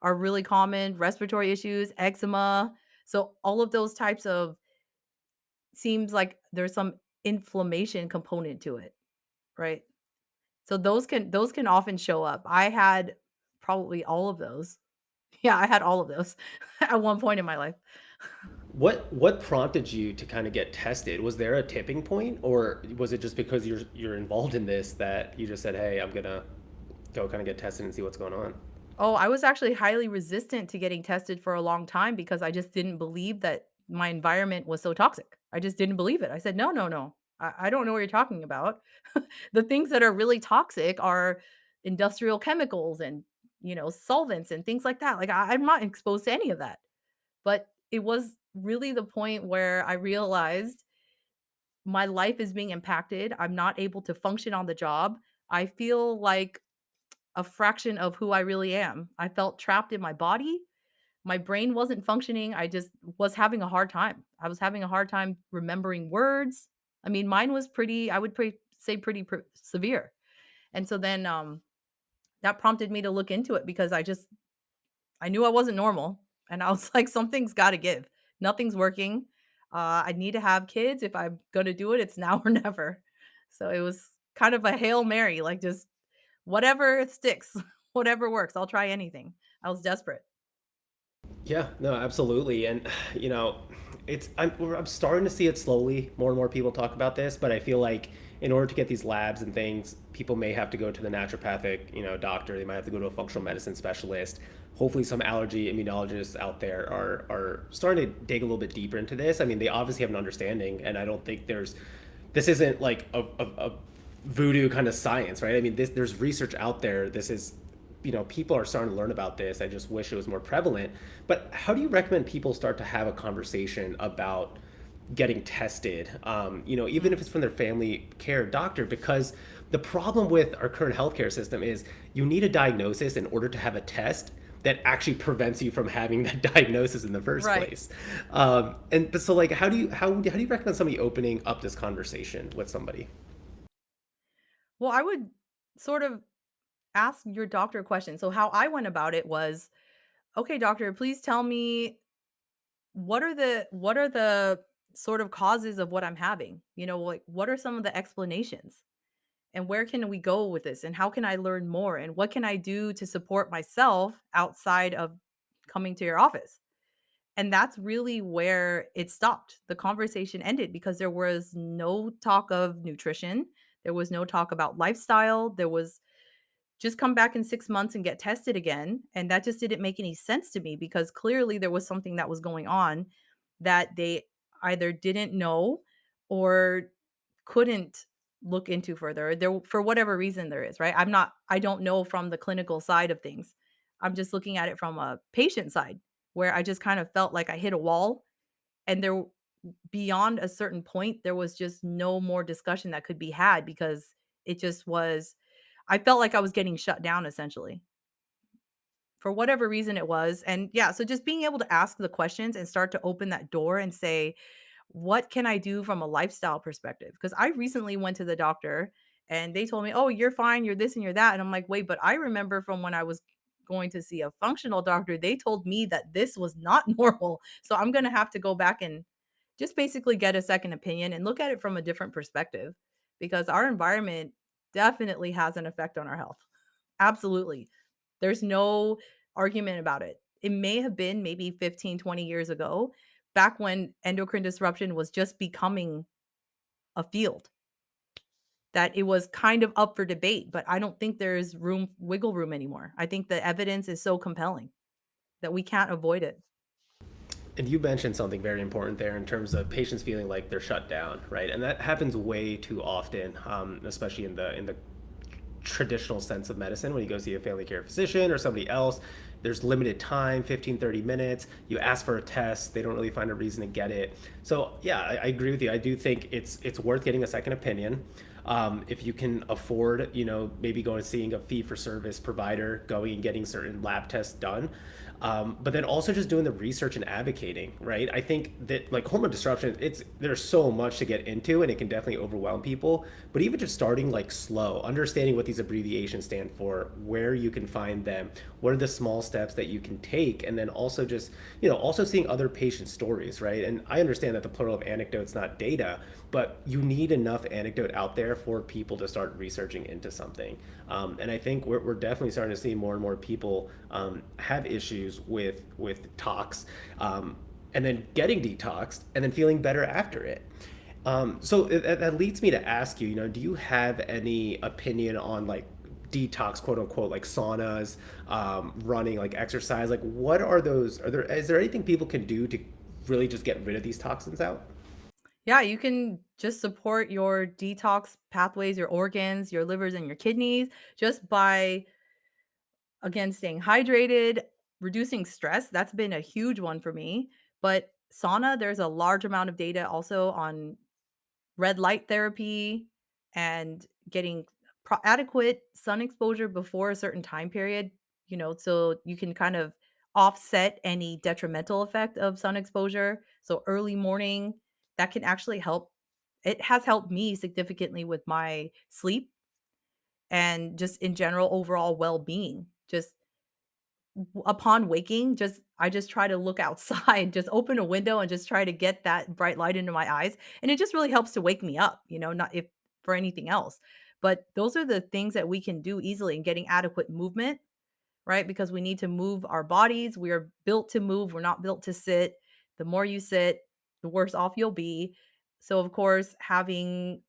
are really common, respiratory issues, eczema. So all of those types of seems like there's some inflammation component to it, right? So those can often show up. I had probably all of those. Yeah, I had all of those at one point in my life. What prompted you to kind of get tested? Was there a tipping point, or was it just because you're involved in this that you just said, "Hey, I'm gonna go kind of get tested and see what's going on"? Oh, I was actually highly resistant to getting tested for a long time because I just didn't believe that my environment was so toxic. I just didn't believe it. I said, "No, no, no. I don't know what you're talking about." The things that are really toxic are industrial chemicals and, solvents and things like that. Like, I'm not exposed to any of that. But it was really the point where I realized my life is being impacted. I'm not able to function on the job. I feel like a fraction of who I really am. I felt trapped in my body. My brain wasn't functioning. I just was having a hard time. I was having a hard time remembering words. I mean, mine was pretty, I would say pretty severe. And so then that prompted me to look into it because I knew I wasn't normal, and I was like, "Something's gotta give. Nothing's working. I need to have kids. If I'm gonna do it, it's now or never." So it was kind of a Hail Mary, like, just whatever sticks, whatever works, I'll try anything. I was desperate. Yeah, no, absolutely. And you know, I'm starting to see it slowly. More and more people talk about this, but I feel like in order to get these labs and things, people may have to go to the naturopathic, doctor. They might have to go to a functional medicine specialist. Hopefully, some allergy immunologists out there are starting to dig a little bit deeper into this. I mean, they obviously have an understanding, and I don't think this isn't like a voodoo kind of science, right? I mean, there's research out there. This is people are starting to learn about this. I just wish it was more prevalent. But how do you recommend people start to have a conversation about getting tested, even if it's from their family care doctor? Because the problem with our current healthcare system is you need a diagnosis in order to have a test that actually prevents you from having that diagnosis in the first Right. place. And so, like, how do you recommend somebody opening up this conversation with somebody? Well, I would sort of ask your doctor a question. So how I went about it was, "Okay, doctor, please tell me what are the sort of causes of what I'm having? Like, what are some of the explanations? And where can we go with this? And how can I learn more? And what can I do to support myself outside of coming to your office?" And that's really where it stopped. The conversation ended because there was no talk of nutrition. There was no talk about lifestyle. There was just come back in 6 months and get tested again. And that just didn't make any sense to me because clearly there was something that was going on that they either didn't know or couldn't look into further. There for whatever reason there is, right? I don't know from the clinical side of things. I'm just looking at it from a patient side where I just kind of felt like I hit a wall and beyond a certain point there was just no more discussion that could be had because it just was I felt like I was getting shut down essentially for whatever reason it was. And yeah, so just being able to ask the questions and start to open that door and say, what can I do from a lifestyle perspective? Because I recently went to the doctor and they told me, "Oh, you're fine, you're this and you're that." And I'm like, "Wait, but I remember from when I was going to see a functional doctor, they told me that this was not normal." So I'm going to have to go back and just basically get a second opinion and look at it from a different perspective because our environment definitely has an effect on our health. Absolutely. There's no argument about it. It may have been maybe 15, 20 years ago, back when endocrine disruption was just becoming a field, that it was kind of up for debate, but I don't think there's wiggle room anymore. I think the evidence is so compelling that we can't avoid it. And you mentioned something very important there in terms of patients feeling like they're shut down, right? And that happens way too often, especially in the traditional sense of medicine. When you go see a family care physician or somebody else, there's limited time, 15, 30 minutes. You ask for a test, they don't really find a reason to get it. So yeah, I agree with you. I do think it's worth getting a second opinion. If you can afford, maybe going and seeing a fee for service provider, going and getting certain lab tests done. But then also just doing the research and advocating, right? I think that like hormone disruption, there's so much to get into, and it can definitely overwhelm people. But even just starting like slow, understanding what these abbreviations stand for, where you can find them, what are the small steps that you can take, and then also just also seeing other patient stories, right? And I understand that the plural of anecdotes, not data, but you need enough anecdote out there for people to start researching into something. And I think we're definitely starting to see more and more people have issues with tox, and then getting detoxed and then feeling better after it. So that leads me to ask you, do you have any opinion on like detox, quote unquote, like saunas, running, like exercise? Like, what are those? Is there anything people can do to really just get rid of these toxins out? Yeah, you can just support your detox pathways, your organs, your livers, and your kidneys just by, again, staying hydrated, reducing stress. That's been a huge one for me. But sauna, there's a large amount of data also on red light therapy and getting adequate sun exposure before a certain time period, so you can kind of offset any detrimental effect of sun exposure. So early morning, that can actually help. It has helped me significantly with my sleep and just in general overall well-being. Just upon waking, I just try to look outside, just open a window and just try to get that bright light into my eyes, and it just really helps to wake me up, not if for anything else. But those are the things that we can do easily in getting adequate movement, right? Because we need to move our bodies. We are built to move. We're not built to sit. The more you sit, the worse off you'll be. So of course, having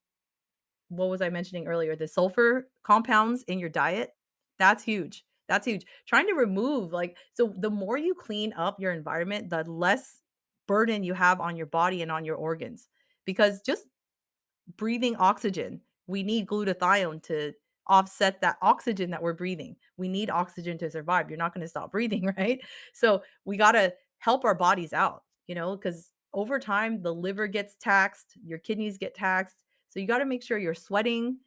what was I mentioning earlier? The sulfur compounds in your diet, that's huge. That's huge. Trying to remove so the more you clean up your environment, the less burden you have on your body and on your organs. Because just breathing oxygen, we need glutathione to offset that oxygen that we're breathing. We need oxygen to survive. You're not going to stop breathing, right? So we got to help our bodies out, because over time, the liver gets taxed, your kidneys get taxed. So you got to make sure you're sweating,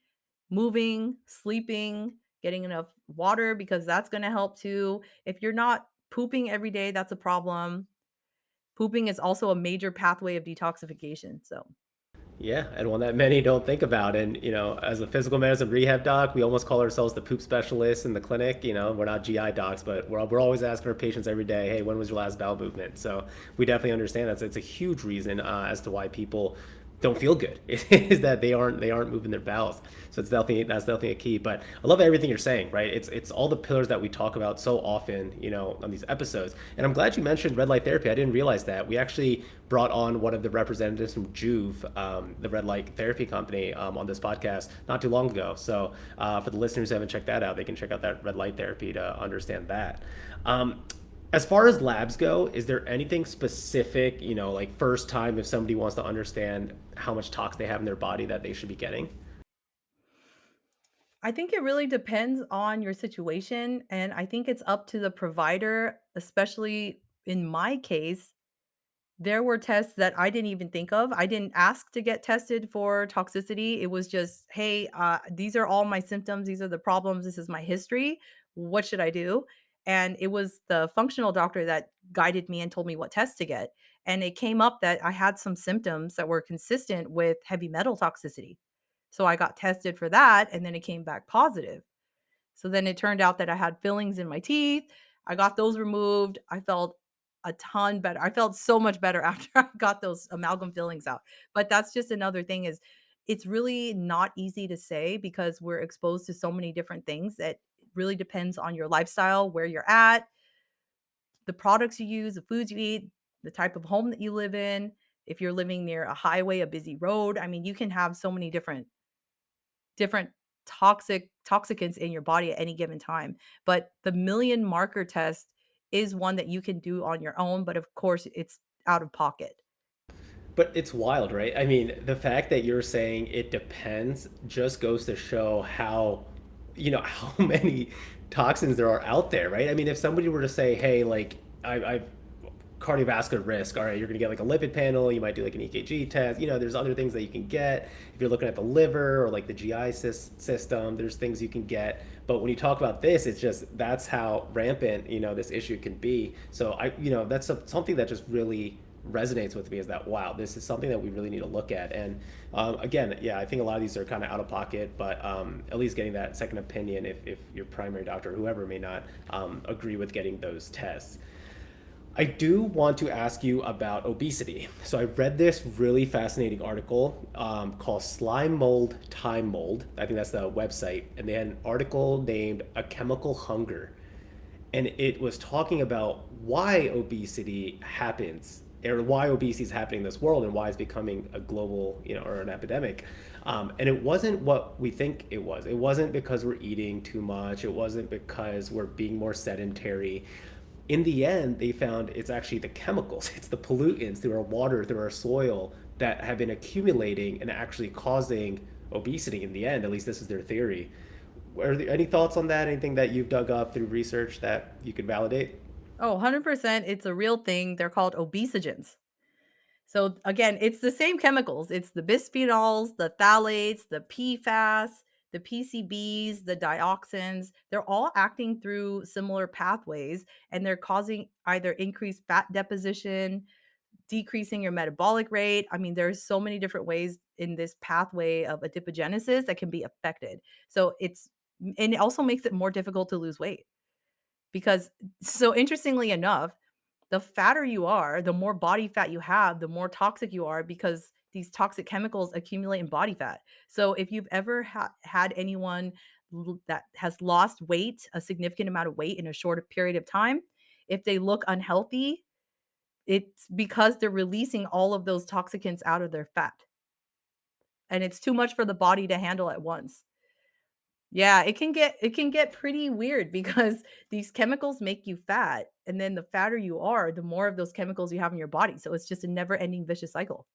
moving, sleeping, getting enough water because that's going to help too. If you're not pooping every day, that's a problem. Pooping is also a major pathway of detoxification. So, Yeah, and one that many don't think about. And, as a physical medicine rehab doc, we almost call ourselves the poop specialists in the clinic. We're not GI docs, but we're always asking our patients every day, hey, when was your last bowel movement? So we definitely understand that. So it's a huge reason as to why people don't feel good is that they aren't moving their bowels. So that's definitely a key. But I love everything you're saying, right? It's all the pillars that we talk about so often, on these episodes. And I'm glad you mentioned red light therapy. I didn't realize that. We actually brought on one of the representatives from Juve, the red light therapy company, on this podcast not too long ago. So for the listeners who haven't checked that out, they can check out that red light therapy to understand that. As far as labs go, is there anything specific, like first time if somebody wants to understand how much tox they have in their body that they should be getting? I think it really depends on your situation, and I think it's up to the provider, especially in my case. There were tests that I didn't even think of. I didn't ask to get tested for toxicity. It was just, "Hey, these are all my symptoms. These are the problems. This is my history. What should I do?" And it was the functional doctor that guided me and told me what tests to get. And it came up that I had some symptoms that were consistent with heavy metal toxicity. So I got tested for that, and then it came back positive. So then it turned out that I had fillings in my teeth. I got those removed. I felt a ton better. I felt so much better after I got those amalgam fillings out. But that's just another thing is it's really not easy to say because we're exposed to so many different things that really depends on your lifestyle, where you're at, the products you use, the foods you eat, the type of home that you live in. If you're living near a highway, a busy road, I mean, you can have so many different toxicants in your body at any given time. But the million marker test is one that you can do on your own, but of course, it's out of pocket. But it's wild, right? I mean, the fact that you're saying it depends just goes to show how, how many toxins there are out there, right? I mean, if somebody were to say, hey, like, I've cardiovascular risk. All right, you're going to get like a lipid panel. You might do like an EKG test. There's other things that you can get. If you're looking at the liver or like the GI system, there's things you can get. But when you talk about this, it's just that's how rampant this issue can be. So that's something that just really resonates with me is that wow, this is something that we really need to look at. And again, yeah, I think a lot of these are kind of out of pocket, but at least getting that second opinion if your primary doctor or whoever may not agree with getting those tests. I do want to ask you about obesity. So I read this really fascinating article called Slime Mold, Time Mold. I think that's the website. And they had an article named A Chemical Hunger. And it was talking about why obesity happens, or why obesity is happening in this world, and why it's becoming a global, or an epidemic. And it wasn't what we think it was. It wasn't because we're eating too much. It wasn't because we're being more sedentary. In the end, they found it's actually the chemicals, it's the pollutants through our water, through our soil that have been accumulating and actually causing obesity in the end. At least this is their theory. Are there any thoughts on that? Anything that you've dug up through research that you could validate? Oh, 100%, it's a real thing. They're called obesogens. So again, it's the same chemicals. It's the bisphenols, the phthalates, the PFAS, the PCBs, the dioxins. They're all acting through similar pathways, and they're causing either increased fat deposition, decreasing your metabolic rate. I mean, there's so many different ways in this pathway of adipogenesis that can be affected. So and it also makes it more difficult to lose weight because so interestingly enough, the fatter you are, the more body fat you have, the more toxic you are because these toxic chemicals accumulate in body fat. So if you've ever had anyone that has lost weight, a significant amount of weight in a short period of time, if they look unhealthy, it's because they're releasing all of those toxicants out of their fat. And it's too much for the body to handle at once. Yeah, it can get pretty weird because these chemicals make you fat, and then the fatter you are, the more of those chemicals you have in your body, so it's just a never-ending vicious cycle.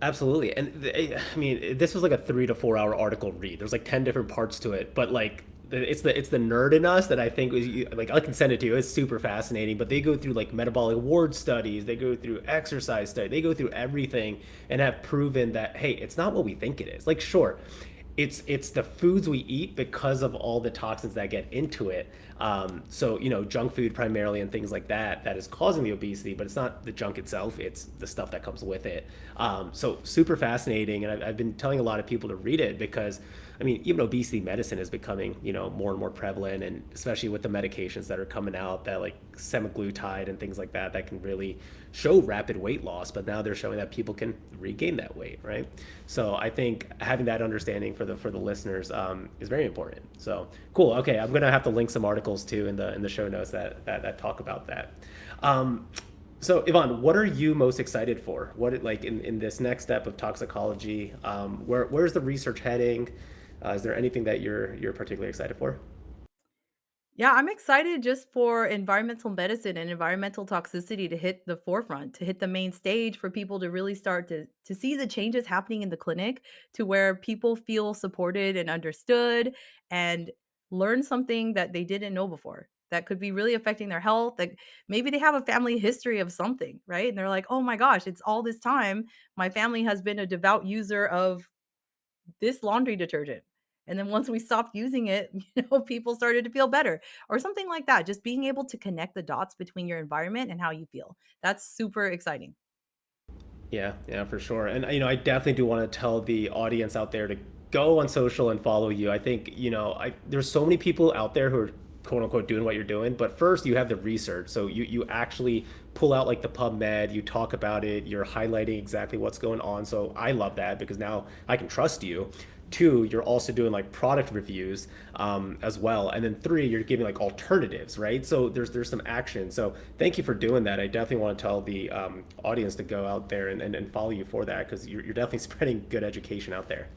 Absolutely. And I mean, this was like a 3 to 4 hour article read. There's like 10 different parts to it, but like it's the nerd in us that I think was like I can send it to you. It's super fascinating. But they go through like metabolic ward studies, they go through exercise study, they go through everything and have proven that hey, it's not what we think it is. Like sure, it's the foods we eat because of all the toxins that get into it. So junk food primarily and things like that that is causing the obesity, but it's not the junk itself; it's the stuff that comes with it. So super fascinating, and I've been telling a lot of people to read it because I mean even obesity medicine is becoming more and more prevalent, and especially with the medications that are coming out that like semaglutide and things like that that can really show rapid weight loss, but now they're showing that people can regain that weight, right? So I think having that understanding for the listeners is very important. So cool. Okay, I'm gonna have to link some articles too in the show notes that talk about that. Um, so Yvonne, what are you most excited for? What like in this next step of toxicology? Where's the research heading? Is there anything that you're particularly excited for? Yeah, I'm excited just for environmental medicine and environmental toxicity to hit the forefront, to hit the main stage for people to really start to see the changes happening in the clinic to where people feel supported and understood and learn something that they didn't know before that could be really affecting their health. Like maybe they have a family history of something, right? And they're like, "Oh my gosh, it's all this time my family has been a devout user of this laundry detergent. And then once we stopped using it, people started to feel better or something like that. Just being able to connect the dots between your environment and how you feel. That's super exciting. Yeah, yeah, for sure. And I definitely do want to tell the audience out there to go on social and follow you. I think, I there's so many people out there who are quote unquote doing what you're doing, but first you have the research. So you actually pull out like the PubMed, you talk about it, you're highlighting exactly what's going on. So I love that because now I can trust you. Two, you're also doing like product reviews as well, and then three, you're giving like alternatives, right? So there's some action. So thank you for doing that. I definitely want to tell the audience to go out there and follow you for that because you're definitely spreading good education out there.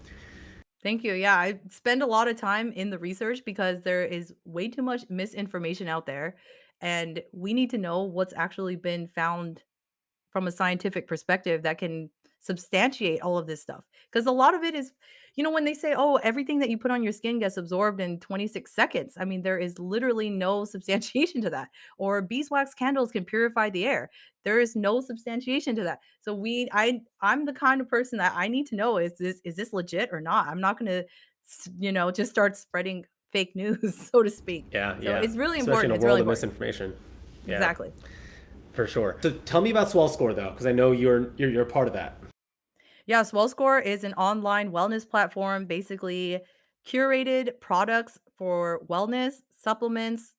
Thank you. Yeah, I spend a lot of time in the research because there is way too much misinformation out there. And we need to know what's actually been found from a scientific perspective that can substantiate all of this stuff. Because a lot of it is, when they say, oh, everything that you put on your skin gets absorbed in 26 seconds. I mean, there is literally no substantiation to that. Or beeswax candles can purify the air. There is no substantiation to that. So I'm the kind of person that I need to know, is this legit or not? I'm not going to, just start spreading fake news, so to speak. Yeah, So yeah. it's really Especially in important. a It's really world of important. misinformation. Yeah, Exactly. for sure. So tell me about Swell Score though, because I know you're a part of that. Yeah, SwellScore is an online wellness platform, basically curated products for wellness, supplements,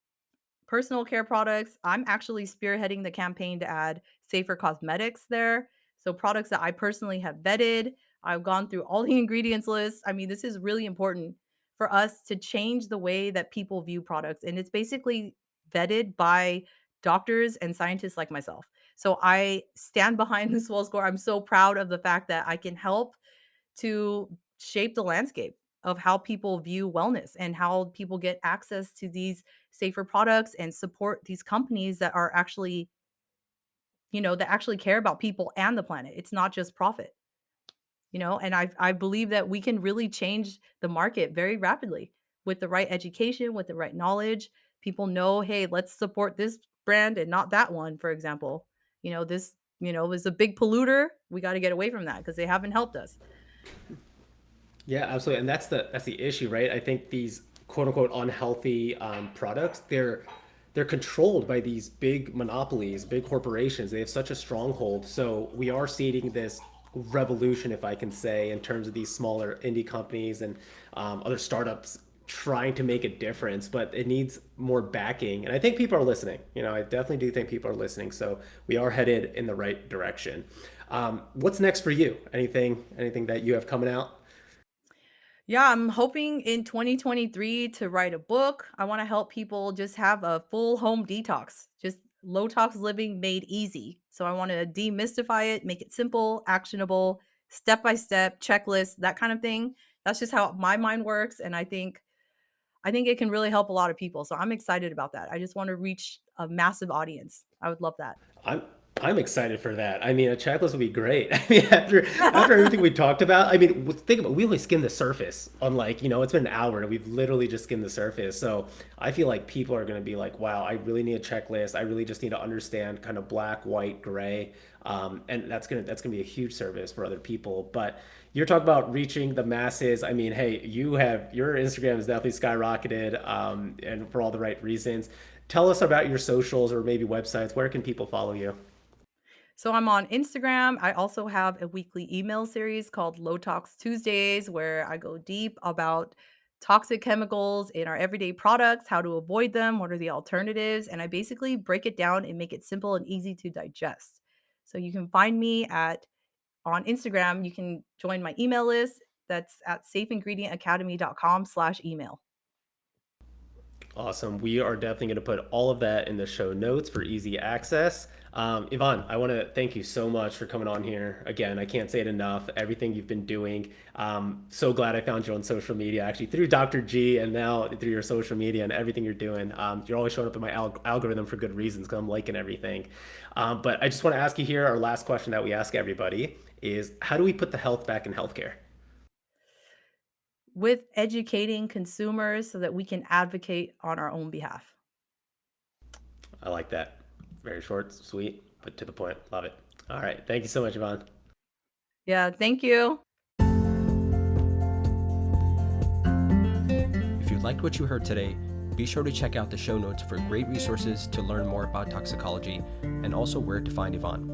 personal care products. I'm actually spearheading the campaign to add safer cosmetics there. So products that I personally have vetted. I've gone through all the ingredients list. I mean, this is really important for us to change the way that people view products. And it's basically vetted by doctors and scientists like myself. So I stand behind this Swell Score. I'm so proud of the fact that I can help to shape the landscape of how people view wellness and how people get access to these safer products and support these companies that are actually, that actually care about people and the planet. It's not just profit, and I believe that we can really change the market very rapidly with the right education, with the right knowledge. People know, hey, let's support this brand and not that one, for example. This, is a big polluter. We got to get away from that because they haven't helped us. Yeah, absolutely, and that's the issue, right? I think these quote unquote unhealthy products, they're controlled by these big monopolies, big corporations. They have such a stronghold. So we are seeing this revolution, if I can say, in terms of these smaller indie companies and other startups trying to make a difference, but it needs more backing. And I think people are listening. I definitely do think people are listening. So we are headed in the right direction. What's next for you? Anything that you have coming out? Yeah, I'm hoping in 2023 to write a book. I want to help people just have a full home detox, just low tox living made easy. So I want to demystify it, make it simple, actionable, step by step, checklist, that kind of thing. That's just how my mind works, and I think it can really help a lot of people. So I'm excited about that. I just want to reach a massive audience. I would love that. I'm I'm excited for that. I mean, a checklist would be great. I mean, after everything we talked about, I mean, think about we only skimmed the surface. On like, it's been an hour and we've literally just skimmed the surface. So I feel like people are going to be like, wow, I really need a checklist. I really just need to understand kind of black, white, gray, and that's gonna be a huge service for other people. But you're talking about reaching the masses. I mean, hey, your Instagram is definitely skyrocketed, and for all the right reasons. Tell us about your socials or maybe websites. Where can people follow you? So I'm on Instagram. I also have a weekly email series called Low-Tox Tuesdays, where I go deep about toxic chemicals in our everyday products, how to avoid them, what are the alternatives, and I basically break it down and make it simple and easy to digest. So you can find me at on Instagram. You can join my email list. That's at safeingredientacademy.com/email. Awesome. We are definitely going to put all of that in the show notes for easy access. Yvonne, I want to thank you so much for coming on here. Again, I can't say it enough. Everything you've been doing. So glad I found you on social media, actually through Dr. G and now through your social media and everything you're doing. You're always showing up in my algorithm for good reasons because I'm liking everything. But I just want to ask you here, our last question that we ask everybody is how do we put the health back in healthcare? With educating consumers so that we can advocate on our own behalf. I like that. Very short, sweet, but to the point. Love it. All right. Thank you so much, Yvonne. Yeah, thank you. If you liked what you heard today, be sure to check out the show notes for great resources to learn more about toxicology and also where to find Yvonne.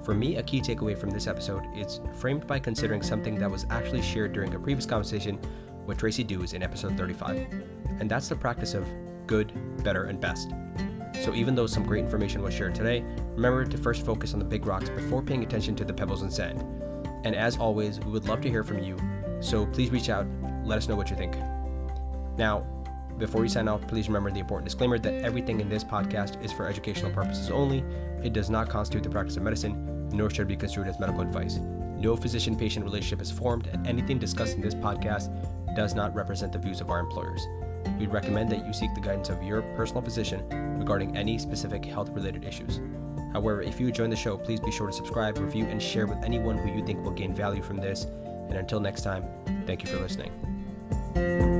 For me, a key takeaway from this episode is framed by considering something that was actually shared during a previous conversation with Tracy Dews in episode 35, and that's the practice of good, better, and best. So even though some great information was shared today, remember to first focus on the big rocks before paying attention to the pebbles and sand. And as always, we would love to hear from you, so please reach out, let us know what you think. Now, before you sign off, please remember the important disclaimer that everything in this podcast is for educational purposes only. It does not constitute the practice of medicine, nor should it be construed as medical advice. No physician-patient relationship is formed, and anything discussed in this podcast does not represent the views of our employers. We'd recommend that you seek the guidance of your personal physician regarding any specific health-related issues. However, if you enjoyed the show, please be sure to subscribe, review, and share with anyone who you think will gain value from this. And until next time, thank you for listening.